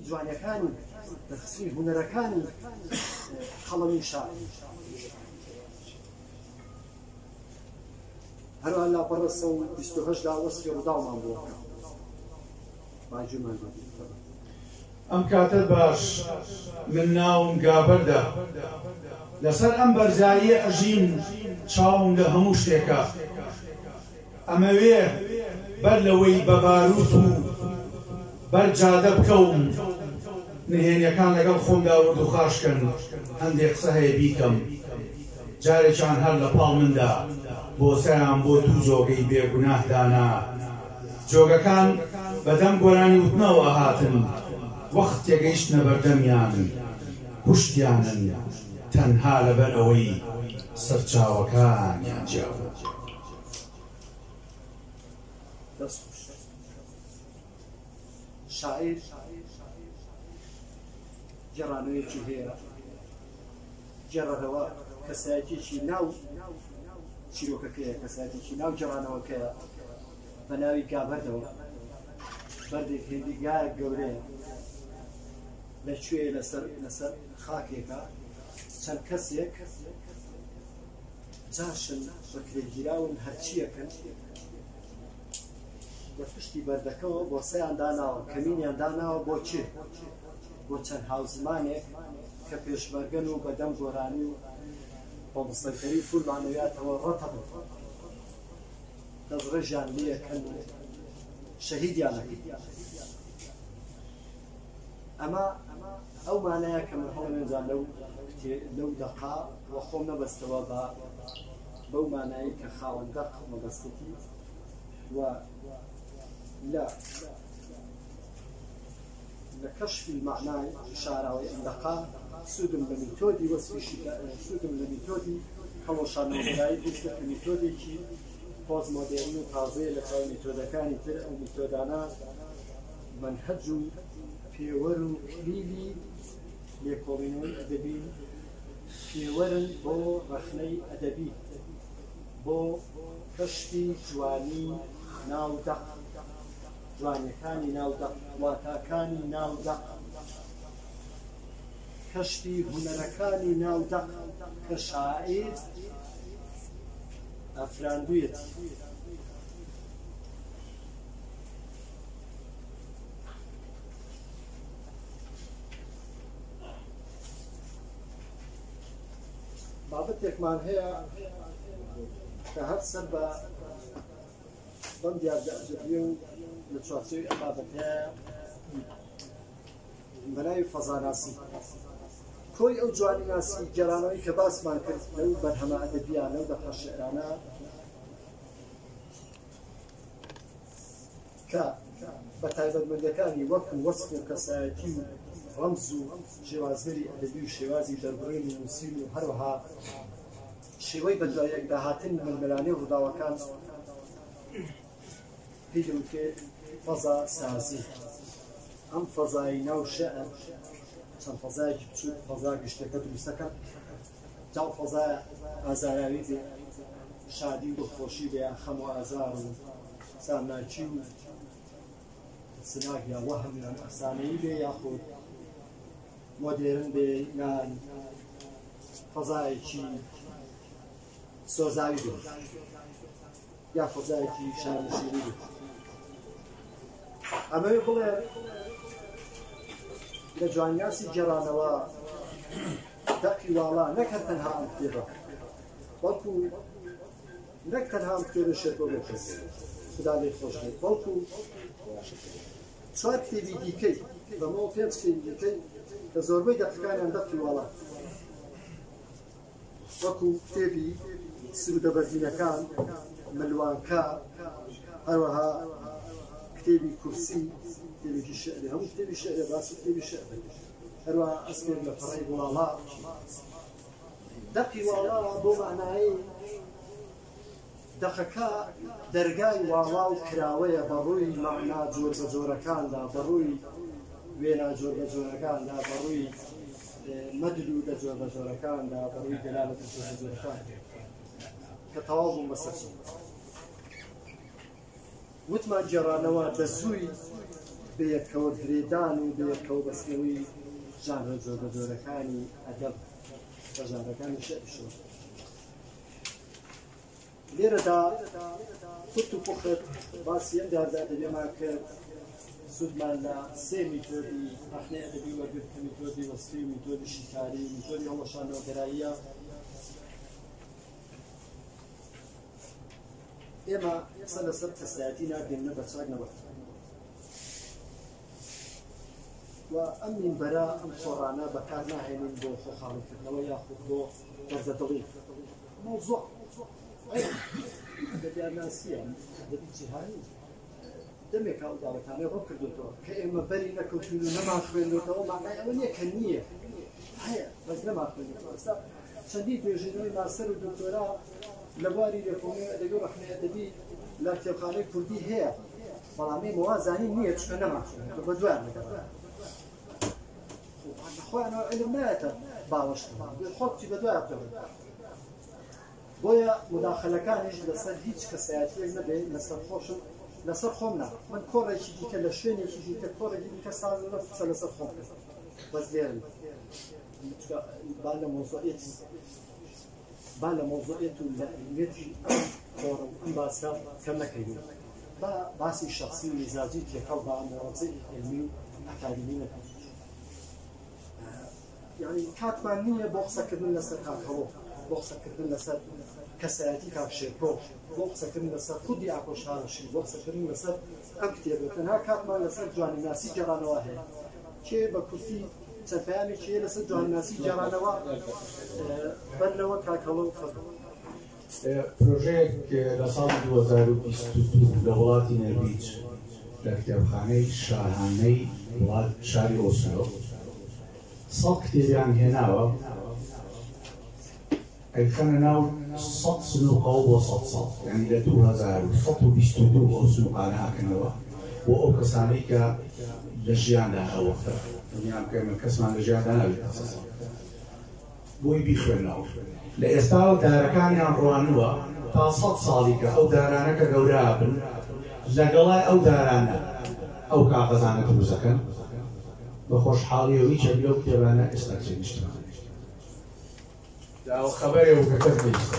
جوانەکانی دەخستنی هونەرەکانی قەڵەمی شاعر هەروە لاپەڕە 128 دا وەسفی ڕووداومان بۆ باجومان ئەم کاتت باش من ناوم گابەردە لەسەر ئەم بەرزاییە ئەژین چاوم لە هەموو شتێکە ئەمەوێ بەر لەوەی بە باروت و بەر جادە بکەوم نهێنیەکان لەگەڵ خۆمدا وەرد و خاشکن هەندێک قسە هەیە بیکەم جارێکیان هەر لە پاڵ مندا بۆسەیان بۆ دوو جۆگەی بێگوناه دانا جۆگەکان بەدەم گۆرانی وتنەوە هاتن وەخت تێگەیشتنە بەردەمیان کوشتیانن تەنها لەبەر ئەوەی سەرچاوەکانیان جیاوە شاعر جێڕانەوەیەکی هەیە جێڕەرەوە کەسایەتێکی ناو چیرۆکەکەیە کەسایەتێکی ناو جێڕانەوەکەیە بە ناوی گابەردەوە بەردێک هێندی گایەک گەورەیە لەکوێ لەسەر خاکێکە چەند کەسێک جاشن بەکرێگیراون هەرچیەکەن بە پشتی بەردەکەەوە بۆ سەیان داناوە کەمینیان داناوە بۆ چێ بۆ چەند هاوزمانێک کە پێشمەرگەن و بەدەم گۆرانی و بۆ مستەکەری فولمانەوێتەوە ڕەتە بن دەزڕێژیان لێەکەن و شەهیدیانەکەی ئەمە ئەو مانایە کە من هەڵێنجان لەو دەقا وە خۆم نەبەستەوە بە بەو مانایی کە خاوەندە مەبەستێتی و لا لكشف المعنى شعراوي عندقا سودم لميتودي وصفي سودم لميتودي هەڵۆشان نۆبەرایی بستە کە میتۆدێکی پۆز مۆدێرن و تازەیە لە چاو میتۆدەکانی تر ئەو میتۆدانە منهەج و پێوەر و کلیلی لێکۆڵینەوەی ئەدەبی پێوەرن بۆ ڕەخنەی ئەدەبی بۆ کەشفی جوانی ناودەق جوانیەکانی ناودەق واتاکانی ناودەق کەشفی هونەرەکانی ناودەق کە شاعیر ئەفراندوویەتی بابەتێکمان هەیە کە هەر سەر بە بەم دیاردەبیە و لە چوارچێوی ئەم بابەتەیە بەناوی فەزاناسی کۆی ئەو جوانی ناسی گەرانەوەی کە باسمان کرد لەو بەرهەمە ئەدەبیانە و دەقە شێعرانە کە بە تایبەتمەندەکانی وەکو وەسف و کەسایەتی و ڕەمز و شێوازگەری ئەدەبی و شێوازی دەربڕین و نووسین و هەروەها شێوەی بە دوایەک داهاتن ململانەی ڕووداوەکان پێی دەوترێت فەزا سازی ئەم فەزای ناو شێعر چەند فەزایەکی بچووک فەزا گشتەکە دروستەکە جاو فەزای ئازاراوی بێ شادی و دڵخۆشی بێ یان خەم و ئازار و سامناکی و سناک یا وەهم یان ئەفسانەیی بێ یاخود مۆدێرن بێ یان فەزایەکی سۆزاوی بێ یا فەزایەکی شارنشینی بێ ئەمەوێ بڵێ لە جوانیاسی گەڕانەوە دەقی واڵا نەکە تەنها ئەم کتێبە بەڵکو نەک تەنها ئەم کتێبە شێتۆ بۆ کەس خدا لێ خۆش بێت بەڵکو چوار کتێبی دیکەی بەمەوە پێنج کتێبی دیکەی کە زۆربەی دەقەکانیان دەقی واڵا وەکو کتێبی سرودە بەرزینەکان ملوانکە هەروەها کتێبی کورسی کتێبێکی شعری هەموو کتێبی شعرێ باسی کتێبی شعرێ هەروەها ئەسپێک لە فەڕەی واڵا دەقی واڵا بۆ معنایی دەقەکە دەرگای واڵا و کراوەیە بەڕووی مەعنا جۆر بە جۆرەکاندا بەڕووی وێنا جۆر بە جۆرەکاندا بەڕووی مەدل و لە جۆر بە جۆرەکاندا بەڕووی دەلالەت جۆر بە جۆرەکان کە تەواو بووم بەسەر وتمان گێڕانەوە دەزووی بەیەکەوە درێدان و بەیەکەوە بەستنەوەی ژانرە جۆرە جۆرەکانی ئەدەب بە ژانرەکانی شێعر لێرەدا قورت و پوخت باسی ئەم دادادەبێمان کرد سودمان لە سێ میتۆدی ئەخنەی ئەدەبی وەرگرت کە میتۆدی وەسفی و میتۆدی شیکاری میتۆدی هەڵەشانەوەگەراییە ئێمە قسە لەسەر کەسایەتی ناگەینە بە چاک نەبەت و ئەم مینبەرە ئەم خۆڕانە بەکار ناهێنین بۆ خۆخاڵیکردنەوە یاخود بۆ دەرزەدەڵی مۆزوع ئەدەبیارناسیە ئەدەبی جیهانی دەمێک ئەو داوەتانەی ڕۆ کردوتەوە کە ئێمە بەری نەکەوتین و نەمان خوێندوتەوە مانای ئەوە نییە کە نییە هەیە بەس نەمان خوێندوتەوە ئێستا چەندی توێژینەوەی ماستەر و دکتۆرا لە بواری لێکۆڵینەوەی ئەدەبی و ڕەخنەی ئەدەبی لە کتێبخانەی کوردی هەیە بەڵام ئێمەوا زانین نییە چکە نەمان خوێندوتەوە بە دوایان لەگەڕا خۆیانەوە عیلم نایەتە باوەشتمان خۆڵکی بە دوایە بکەوێت بۆیە مداخلەکانیش لەسەر هیچ کەسایەتیەک نەبێت لەسەر خۆشم لەسەر خۆم نا من کۆڕێکی دیکە لە شوێنێکی دیکە کۆڕێکی دیکە ساز قسە لەسەر خۆم بەس لێرن با لە مۆزوعێت و لە علمێتی ئەم کۆڕ و ئەم باسە کەم نەکەین با باسی شخصی و میزاجی تێکەڵ بە مۆزەی علمی و ئەکادمی نەکەین یعنی کاتمان نییە بۆ قسەکردن لەسەر کاکەڵۆ بۆ قسەکردن لەسەر کەسایەتی کاکشێرکۆ بۆ قسەکردن لەسەر خودی ئاکۆشارشی بۆ قسەکردن لەسەر ئەم کتێبە تەنها کاتمان لەسەر جوانیناسی گەڕانەوە هەیە کێ بە کورتی چەند پەیامێکی هەیە لەسەر جوانیناسی گەڕانەوە بەرنەوە کاکەڵۆ و فەرموو پرۆژەیەک لە ساڵی 2022 لە وڵاتی نەرویج لە کتێبخانەی شاهانەی وڵات شاری ئۆسلۆ 100 کتێبیان هێناوە ئەیخەنە ناو 100 سنووقەوە بۆ 100 یعنی لە 2122 ئەو سنووقانە هاکەنەوە بۆ ئەو کەسانەی کە لە ژیاندا ئەوەختە دنیام کە من کەسمان لە ژیاندا ناوێت بۆی بیخوێنەوە لە ئێستاوە دارەکانیان ڕوانووە تا 100 ساڵی کە ئەو دارانە کە گەورە بن لەگەڵای ئەو دارانە ئەو کاغەزانە دروستەکەن بە خۆشحاڵیەوەی چەند لەو کتێبانە ئێستا چێنیشتوان داوە خەبەرێ و کە کەس نەیستە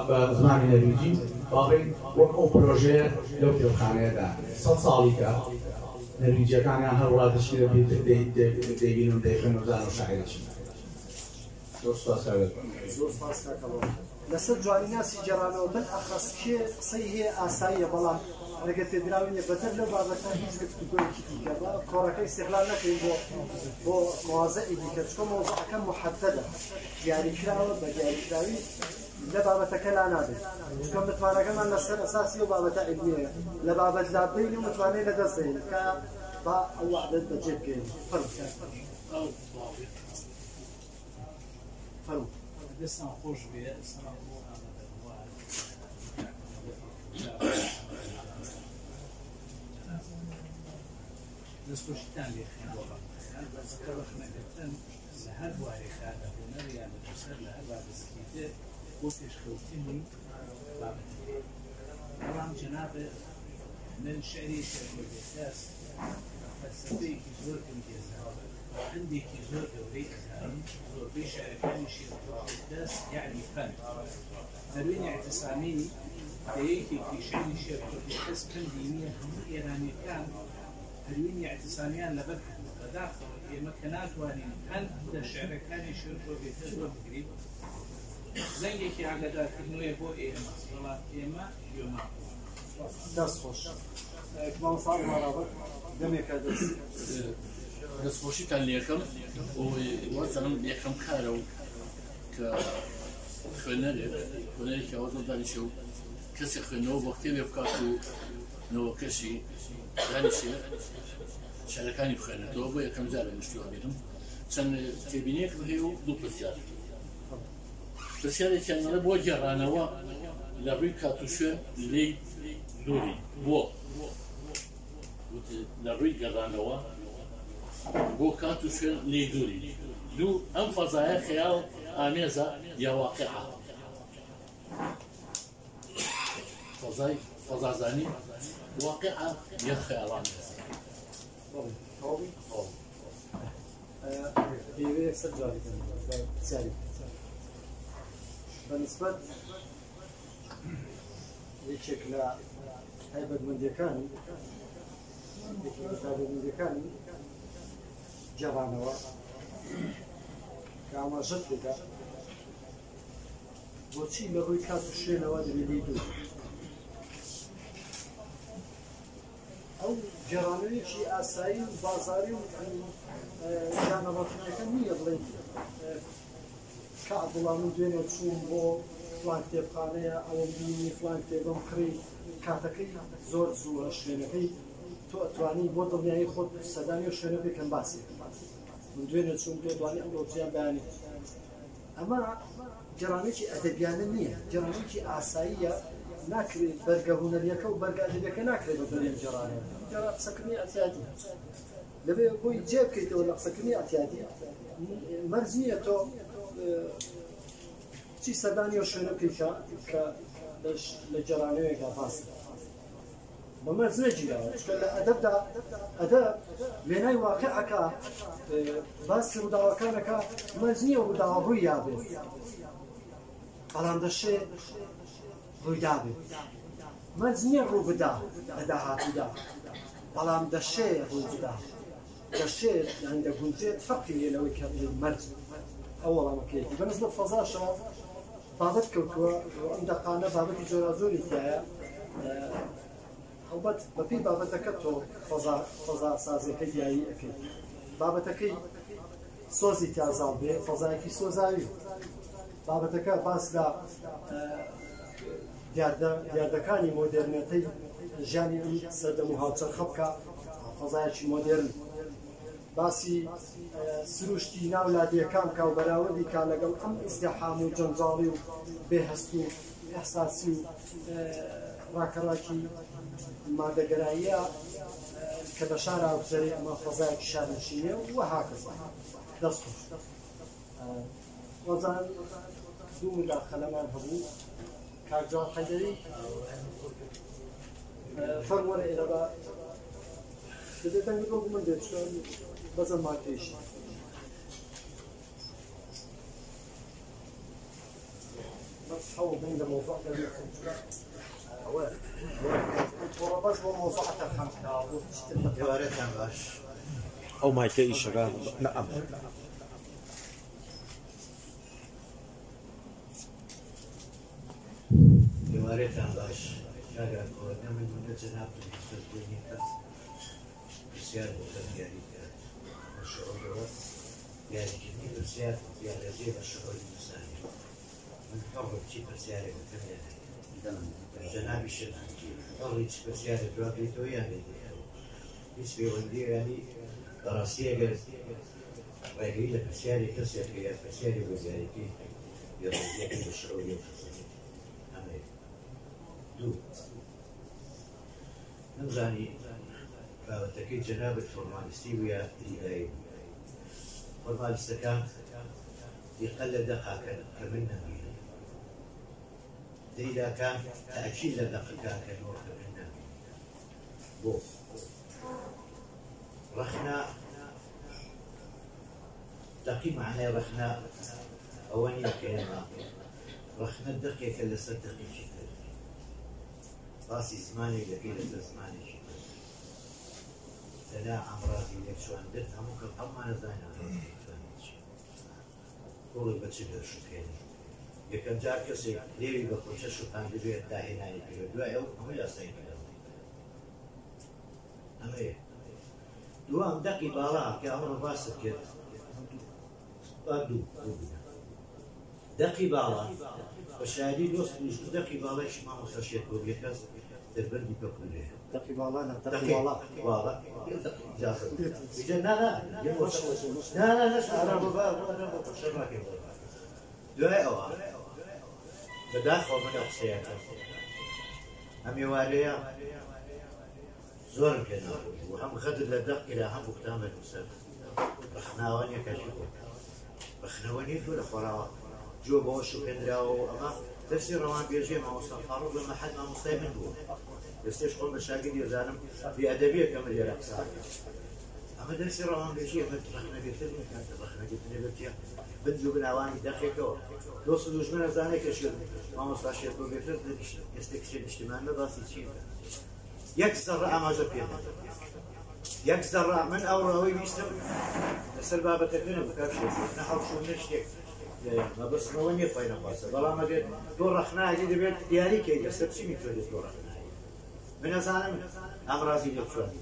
بە زمانی نەرویجی باڵێن وەک ئەو پرۆژەیە لەو کتێبخانەیەدا 100 ساڵی کە نەرویجیەکانیان هەر وڵاتەشی دەبین و دەیخێن و زان و شاعیرەشی زۆر سپاس زۆر سپاس کاکەڵۆ لەسەر جوانیناسی گەڕانەوە بەلئەخەس کێ قسەی هەیە ئاساییە بەڵام ئەگەر پێدراوینە بەتر لەو بابەتە هیچ گفتوگۆیەکی دیکە بە کۆڕەکەی استیغلال نەکەین بۆ موازەی دیکە چکە مۆزوعەکە محەددە دیاریکراوە بە دیاریکراوی لە بابەتەکە لا نادێت چکە متوانەکەمان لەسەر ئەساسی و بابەتە علمیەیە لە بابەت لابدەین و متوانەی لەدەستدەین کە با ئەو وعدەت بەجێ بگەین فەرموو دەستان خۆش بێ دەستخۆشیتان لێ خوێندەوە بەزەکە بەخنەکەتن لە هەر بوارێکا لە هوەر یان لە بەسەر لە هەر بابەتێکی تر بۆ پێشکەوتنی بابەتەکە بەڵام جەنابێ من شعری شێرکۆدێکەس فەلسەفەیەکی زۆر ئەنگێزاوە هەندێکی زۆر گەورەی ئەزانم زۆربەی شعرەکانی شێرکۆدێکەس یعنی فەن فەروێنی اعتیسامی کە یەکێکی شعری شێرکۆدێکەس پندی نییە هەموو ئێرانیەکان هەروێنی اعتیسامیان لەبەر بەداخەوە ئێمە کە ناتوانین هەند لە شعرەکانی شێرکۆدێکەس وەربگرین زەنگێکی ئاگادارکردنەوەیە بۆ ئێمە بەڵام ئێمە گوێمان دەست خۆش مام ساڵ مارابەت دەمێکە دەستخۆشیتان لێکەم وەزانم یەکەم کارە و کە خوێنەرێکی ئەوە زۆر دانیشە و کەسێک خوێنەوە بۆ کتێبێ بکات و نەوەکەشی دانیشێ شعرەکانی بخوێنێتەوە بۆ یەکەم جارە نوشتووە بێتم چەند تێبینیەک هەیە و دوو پرسیار پرسیارێکیان لە بۆ گێڕانەوە لە ڕووی کات و شوێن لێی دووری بۆ لە ڕووی گەڕانەوە بۆ کات و شوێن لێی دووری دوو ئەم فەزایە خەیاڵ ئامێزە یا واقعە فەزای فضازاني واقعة يخيالان طبي بيبي سجل سالي بالنسبة لشكل هيبة من ديكاني هيبة من ديكاني جبانوا كأما جدك بوشي لغوي كاتو الشيء نوادي بيدو أو جرانوي شيء أساي بازاري كان راتنا كان يضلي كعب الله من دين وتشوم بو فلان كتاب خانية أو بيني فلان كتاب مخري كاتكي زور زور شينكي تواني بودل يعني خود سداني وشينكي كان باسي من دين وتشوم تواني أمر وتيان بياني أما جرانوي شيء أدبيان النية جرانوي شيء أساية ناكري برقة هنريكا وبرقة أدبيكا ناكري بدريم جراني جرا سكني أتيادي لبي بوي جيب كيت ولا سكني أتيادي مرزية تو شي سداني وشنو كيكا لجراني كفاس ما مرزية جيا كلا أدب لناي واقعك بس وداوكانك مرزية وداوي يابي قلم دشة رويدابي مرزية روبدا أداها بدا قلم دشة روبدا دشة عند جنتي تفكري لو كان المرز أول ما كيك بالنسبة للفضاشة بابتك وعند قانا بابتك جرازوري تاعي هوبت ببي بابتك تو فضا سازي كدياي أكيد بابتك سوزي تازال بي فضاكي سوزاوي بابتك باس لا دیاردەکانی مۆدرنەتەی ژیانی سەردەم و هاوچەرخە بکە فەزایەکی مۆدرن باسی سروشتی ناولادیەکان کا و بەراوردی کا لەگەڵ ئەم ئیزدیحام و جەنجاڵی و بێهەست و ئەحساسی و ڕاکەڕاکی مادەگەراییە کە بە شارە هاوبژەری ئەمە فەزایەکی شارنشینێ و هاکەسە دەست خۆش وەزان دوو مداخەلەمان هەبوو كارجان حيدري فرمونا إلى بعض بدأ تنقل من ده شلون بزن ما تيجي بس حاول بين الموضوع ده هو بس هو موضوع الخمسة جوارتها باش أو ما يتعيش نعم جوارتها باش شاگرد کردن من جناب دنیای کس بسیار بزرگی کرد شعور یعنی که بسیار زیر شعور انسانی من حرف چی بسیار متمنی جنابی شد حرف چی بسیار دراغی تو یعنی بس بیوندی یعنی دراستی اگر رجلی بسیاری کسی که بسیاری بزرگی یعنی شعور دو نمزاني بابتكي جنابة فورمالستي ويا إلهي فورمالستكان يقل دقة كمنا إذا كان تأكيد دقة كنور كمنا بو رخنا دقي معناه رخنا أواني كلمة رخنا الدقيقة اللي صدقي شكل راسي زماني لكيلة زماني شكل تلا عمراتي لك شو عندتها ممكن أما نزاينا كل بتشبه شو كيني يكن جار كسي ليبي بخوشة شو كان بيجي الداهينا يبيو دواء هم لا سين أما إيه دوام دقي بالا كأمر باسط كده بدو دقي بالا وشادي دوست دقي بالا إيش ما مستشيت بوجهك تبردي بكله دقي بالا دقي بالا جاسر إذا لا لا نش أنا بابا شرمك دواء أو بداخل من أقصيك هم يواليا زور كنا وهم خد الدق إلى هم مكتمل وسد بخناواني كشوف بخناواني في الخراء جو بوشو كندراو أما دەستی ڕەوانبێژی مامۆستا فاڕوق لە مەحەد مامۆستای من بوو دەستێش خۆم بە شاگردی ێزانم بێئەدەبیە کە من لێرە قسە ئەمە دەستی ڕەوانبێژی ئەمە ڕەخنەگرتن ڕەخنەگرتنە بەتیە بنجو بناوانی دەقێکەوە دۆست و دوژمن ئەزانێت کە شێت مامۆستا شێت بۆ بێتر ئێستا کچێ نیشتیمان لە باسی چین یەک زەڕە ئاماژە پێ یەک زەڕە من ئەوڕەوەی ویستم لەسەر بابەتەکەنە بکار شێت نەحەوشوونە شتێک مەبەستەوە نییە خۆی نەخواستە بەڵام ئەگەر تۆ ڕەخناگی دەبێت دیاریکەی لەسەر چی میتوانێت تۆ ڕەخنایی من ئەزانم ئامڕازی لێ بچوانی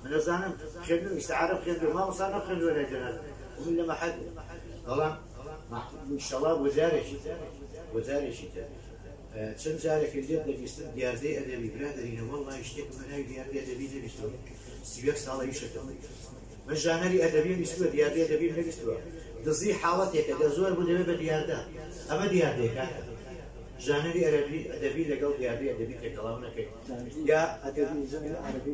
من ئەزانم خوێندن ئیستعارە خوێندن مامۆستا نەخوێندووە لای جەنازە من لە مەحەد بەڵام ئینشەڵا وەزارێکی تر چەند جارێک لێت دەبیستن دیاردەی ئەدەبی برادەرینە وەڵڵای شتێکم بەناوی دیاردەی ئەدەبی نەبیستەوە 31 ساڵە ئیشەکەم من ژانەری ئەدەبی بیستووە دیاردەی ئەدەبی نەبیستووە دزی حاڵەتێکە دە زۆر بوو دەبێت بە دیاردە ئەمە دیاردەیەکە ژانەری ئەدەبی لەگەڵ دیاردەی ئەدەبی تێکەڵاو نەکەین یا عربی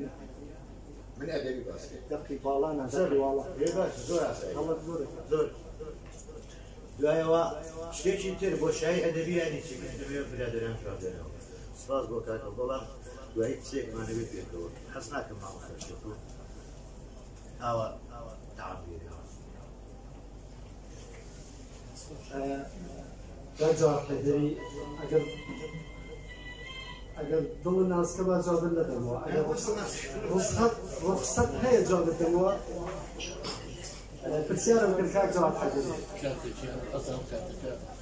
من ئەدەبی باسی دەقی باڵا نازاری واڵە باش زۆر ئاسایی هەڵەت زۆر زۆر دوایەوە شتێکی تر بۆ شای ئەدەبی یانی چی من دەبێت برادەران کاردێنەوە سپاس بۆ کاتەوە بەڵام دوایی قسێکمانە بێت پێکەوە حەز ناکەم مامۆستا شێت و ئاوا تعبیرەوە جار حەیدەری ئەگەر دڵ ناسکە با جا بدەمەوە ئەگەر ڕوخسەت هەیە جا بدەمەوە پرسیارم کرد کاک جواد حەیدەری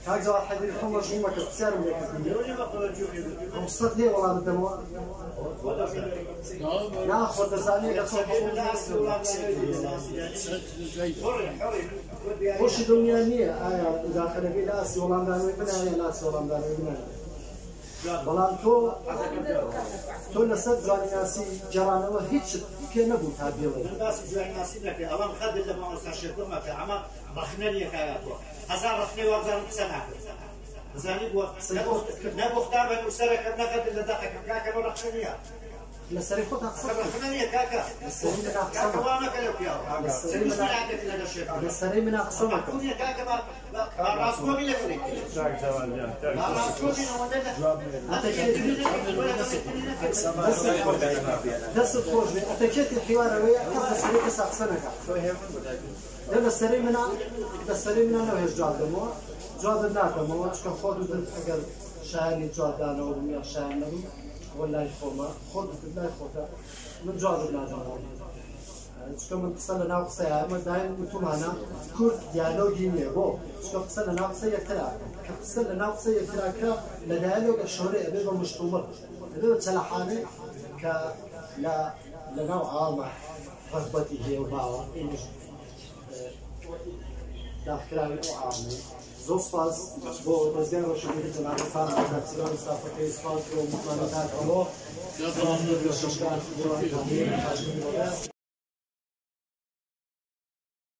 کاک جواد حەیدەری خۆم مەشغوڵ مەکرد پرسیارم لێ کردی ڕوخسەت هەیە وەڵام بدەمەوە نا خۆ دەزانێت خۆشی دڵنیا نییە ئایا داخلەکەی لە ئاسی وەڵامدانەوەی بنایە لە ئاسی وەڵامدانەوەی بنایە بەڵام تۆ لەسەر جوانیناسی جەڕانەوە هیچ پێ نەبوو تا بێڵێ باسی جوانیناسی نەکرد ئەوەم خەدت لە مامۆستا شێتۆمەکە ئەمە ڕەخنە نییەکایە تۆ هەزار ڕەخنەی وابزانم قسە ناکرد بزانی بۆ نەبوو قوتابە نووسەرەکەم نەکرد لە دەقەکەم کاکەەوە ڕەخنە نییە لەسەری خۆتا قسە ڕەخنە نییە کاکە کاکەوا نەکە لەو پیاوە لەسەری منە قسە مەکە کاکە ڕاستگۆمی لەگەڵی دەست خۆش بێ ئەتەکێتی حیوارەوەیە کەس لەسەری کەسا قسە نەکات لەسەری منە نەوێش جواب دەمەوە جوابت ناکەمەوە چکە خۆت و ئەگەر شایانی جوابدانەوە بوو یا شایان نەبوو وەلای خۆمە خۆت لای خۆتە من جوابت نادەمەوە چکە من قسە لە ناو قسەیە ئەمە دایم وتومانە کورد دیالۆگی نییە بۆ چکە قسە لە ناو قسە یەکتراکە کە قسە لە ناو قسە یەکتراکە لە دایالۆگە شۆرێ ئەبێ بە مشتومڕ ئەبێ بە چەلەحانێ کە لە ناو عامە ڕغبەتی هەیە و باوە داخکراوی ئەو عامێ زۆر سپاس بۆ دەستگای ڕۆشنبیری جەنابەتان کاتچیان ستافەکەی سپاس بۆ متمانەتانەوە